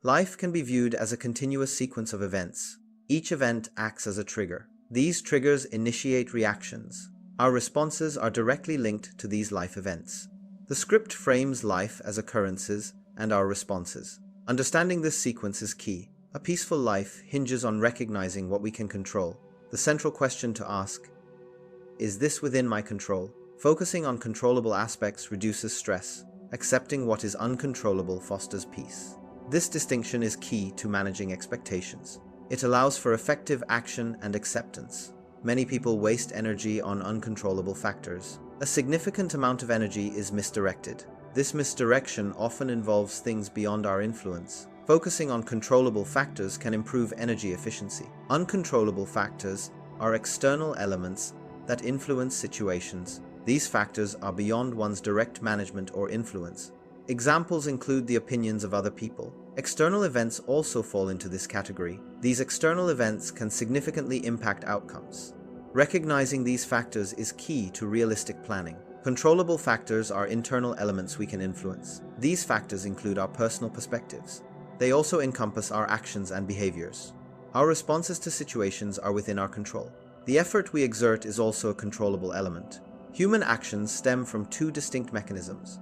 Life can be viewed as a continuous sequence of events. Each event acts as a trigger. These triggers initiate reactions. Our responses are directly linked to these life events. The script frames life as occurrences and our responses. Understanding this sequence is key. A peaceful life hinges on recognizing what we can control. The central question to ask: is this within my control? Focusing on controllable aspects reduces stress. Accepting what is uncontrollable fosters peace. This distinction is key to managing expectations. It allows for effective action and acceptance. Many people waste energy on uncontrollable factors. A significant amount of energy is misdirected. This misdirection often involves things beyond our influence. Focusing on controllable factors can improve energy efficiency. Uncontrollable factors are external elements that influence situations. These factors are beyond one's direct management or influence. Examples include the opinions of other people. External events also fall into this category. These external events can significantly impact outcomes. Recognizing these factors is key to realistic planning. Controllable factors are internal elements we can influence. These factors include our personal perspectives. They also encompass our actions and behaviors. Our responses to situations are within our control. The effort we exert is also a controllable element. Human actions stem from two distinct mechanisms: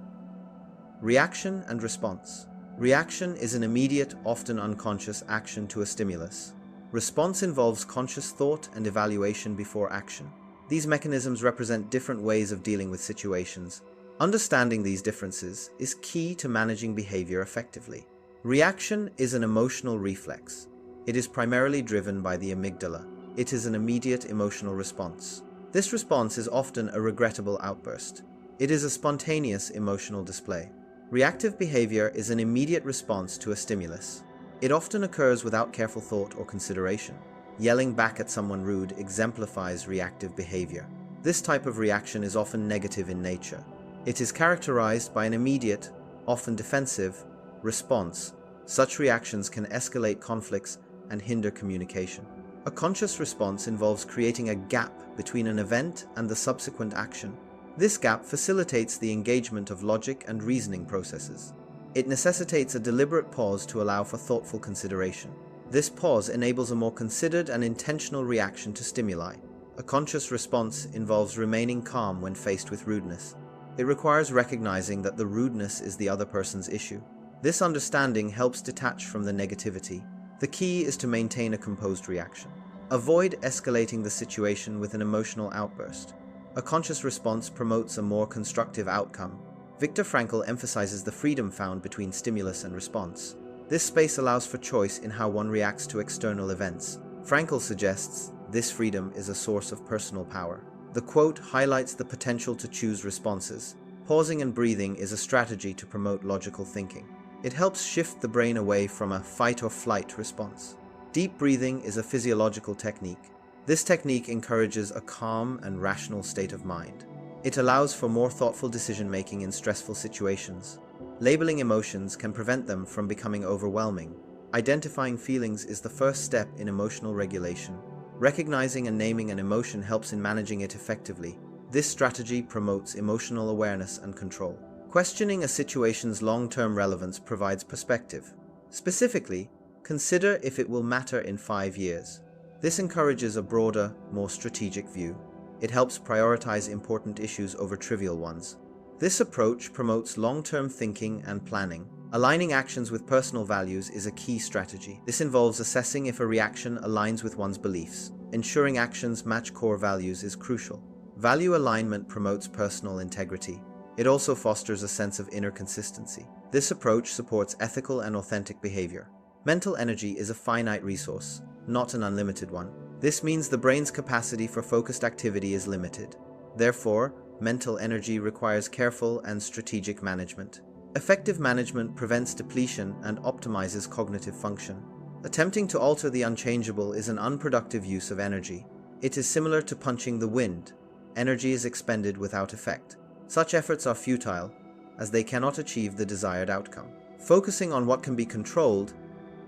reaction and response. Reaction is an immediate, often unconscious action to a stimulus. Response involves conscious thought and evaluation before action. These mechanisms represent different ways of dealing with situations. Understanding these differences is key to managing behavior effectively. Reaction is an emotional reflex. It is primarily driven by the amygdala. It is an immediate emotional response. This response is often a regrettable outburst. It is a spontaneous emotional display. Reactive behavior is an immediate response to a stimulus. It often occurs without careful thought or consideration. Yelling back at someone rude exemplifies reactive behavior. This type of reaction is often negative in nature. It is characterized by an immediate, often defensive, response. Such reactions can escalate conflicts and hinder communication. A conscious response involves creating a gap between an event and the subsequent action. This gap facilitates the engagement of logic and reasoning processes. It necessitates a deliberate pause to allow for thoughtful consideration. This pause enables a more considered and intentional reaction to stimuli. A conscious response involves remaining calm when faced with rudeness. It requires recognizing that the rudeness is the other person's issue. This understanding helps detach from the negativity. The key is to maintain a composed reaction. Avoid escalating the situation with an emotional outburst. A conscious response promotes a more constructive outcome. Viktor Frankl emphasizes the freedom found between stimulus and response. This space allows for choice in how one reacts to external events. Frankl suggests this freedom is a source of personal power. The quote highlights the potential to choose responses. Pausing and breathing is a strategy to promote logical thinking. It helps shift the brain away from a fight or flight response. Deep breathing is a physiological technique. This technique encourages a calm and rational state of mind. It allows for more thoughtful decision-making in stressful situations. Labeling emotions can prevent them from becoming overwhelming. Identifying feelings is the first step in emotional regulation. Recognizing and naming an emotion helps in managing it effectively. This strategy promotes emotional awareness and control. Questioning a situation's long-term relevance provides perspective. Specifically, consider if it will matter in 5 years. This encourages a broader, more strategic view. It helps prioritize important issues over trivial ones. This approach promotes long-term thinking and planning. Aligning actions with personal values is a key strategy. This involves assessing if a reaction aligns with one's beliefs. Ensuring actions match core values is crucial. Value alignment promotes personal integrity. It also fosters a sense of inner consistency. This approach supports ethical and authentic behavior. Mental energy is a finite resource, not an unlimited one. This means the brain's capacity for focused activity is limited. Therefore, mental energy requires careful and strategic management. Effective management prevents depletion and optimizes cognitive function. Attempting to alter the unchangeable is an unproductive use of energy. It is similar to punching the wind. Energy is expended without effect. Such efforts are futile, as they cannot achieve the desired outcome. Focusing on what can be controlled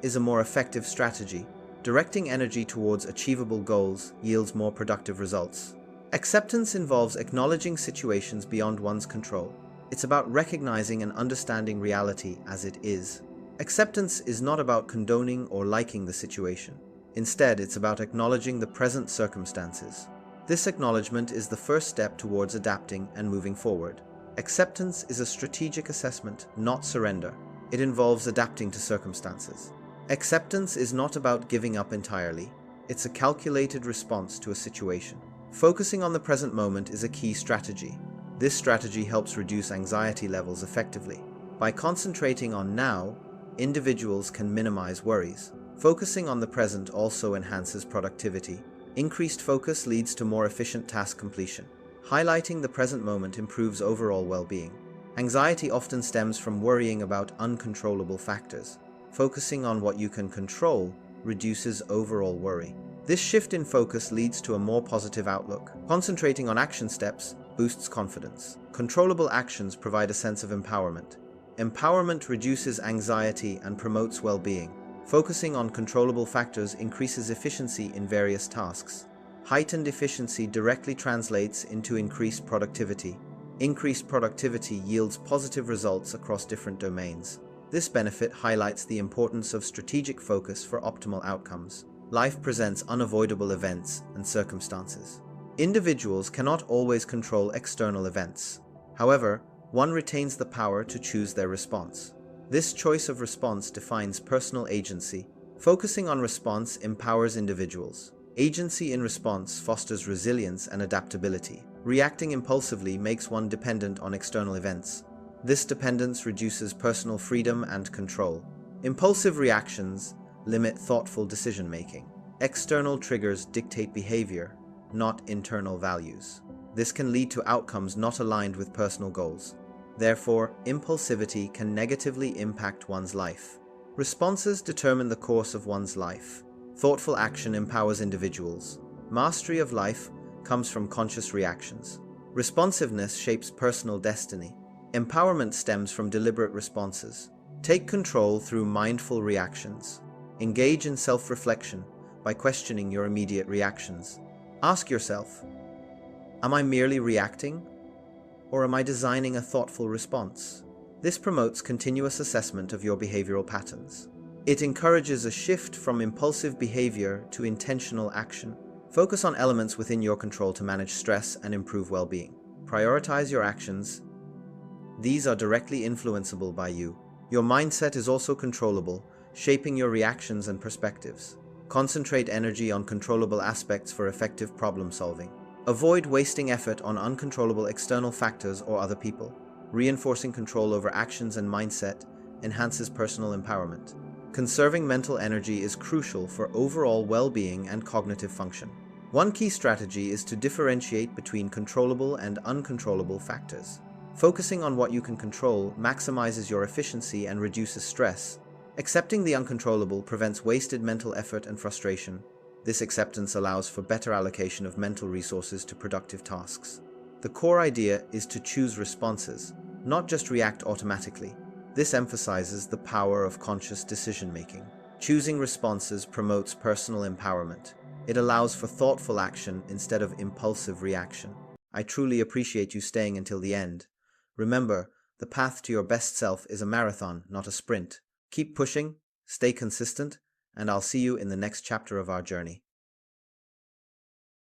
is a more effective strategy. Directing energy towards achievable goals yields more productive results. Acceptance involves acknowledging situations beyond one's control. It's about recognizing and understanding reality as it is. Acceptance is not about condoning or liking the situation. Instead, it's about acknowledging the present circumstances. This acknowledgement is the first step towards adapting and moving forward. Acceptance is a strategic assessment, not surrender. It involves adapting to circumstances. Acceptance is not about giving up entirely. It's a calculated response to a situation. Focusing on the present moment is a key strategy. This strategy helps reduce anxiety levels effectively. By concentrating on now, individuals can minimize worries. Focusing on the present also enhances productivity. Increased focus leads to more efficient task completion. Highlighting the present moment improves overall well-being. Anxiety often stems from worrying about uncontrollable factors. Focusing on what you can control reduces overall worry. This shift in focus leads to a more positive outlook. Concentrating on action steps boosts confidence. Controllable actions provide a sense of empowerment. Empowerment reduces anxiety and promotes well-being. Focusing on controllable factors increases efficiency in various tasks. Heightened efficiency directly translates into increased productivity. Increased productivity yields positive results across different domains. This benefit highlights the importance of strategic focus for optimal outcomes. Life presents unavoidable events and circumstances. Individuals cannot always control external events. However, one retains the power to choose their response. This choice of response defines personal agency. Focusing on response empowers individuals. Agency in response fosters resilience and adaptability. Reacting impulsively makes one dependent on external events. This dependence reduces personal freedom and control. Impulsive reactions limit thoughtful decision-making. External triggers dictate behavior, not internal values. This can lead to outcomes not aligned with personal goals. Therefore, impulsivity can negatively impact one's life. Responses determine the course of one's life. Thoughtful action empowers individuals. Mastery of life comes from conscious reactions. Responsiveness shapes personal destiny. Empowerment stems from deliberate responses. Take control through mindful reactions. Engage in self-reflection by questioning your immediate reactions. Ask yourself, am I merely reacting, or am I designing a thoughtful response? This promotes continuous assessment of your behavioral patterns. It encourages a shift from impulsive behavior to intentional action. Focus on elements within your control to manage stress and improve well-being. Prioritize your actions. These are directly influenceable by you. Your mindset is also controllable, shaping your reactions and perspectives. Concentrate energy on controllable aspects for effective problem solving. Avoid wasting effort on uncontrollable external factors or other people. Reinforcing control over actions and mindset enhances personal empowerment. Conserving mental energy is crucial for overall well-being and cognitive function. One key strategy is to differentiate between controllable and uncontrollable factors. Focusing on what you can control maximizes your efficiency and reduces stress. Accepting the uncontrollable prevents wasted mental effort and frustration. This acceptance allows for better allocation of mental resources to productive tasks. The core idea is to choose responses, not just react automatically. This emphasizes the power of conscious decision-making. Choosing responses promotes personal empowerment. It allows for thoughtful action instead of impulsive reaction. I truly appreciate you staying until the end. Remember, the path to your best self is a marathon, not a sprint. Keep pushing, stay consistent, and I'll see you in the next chapter of our journey.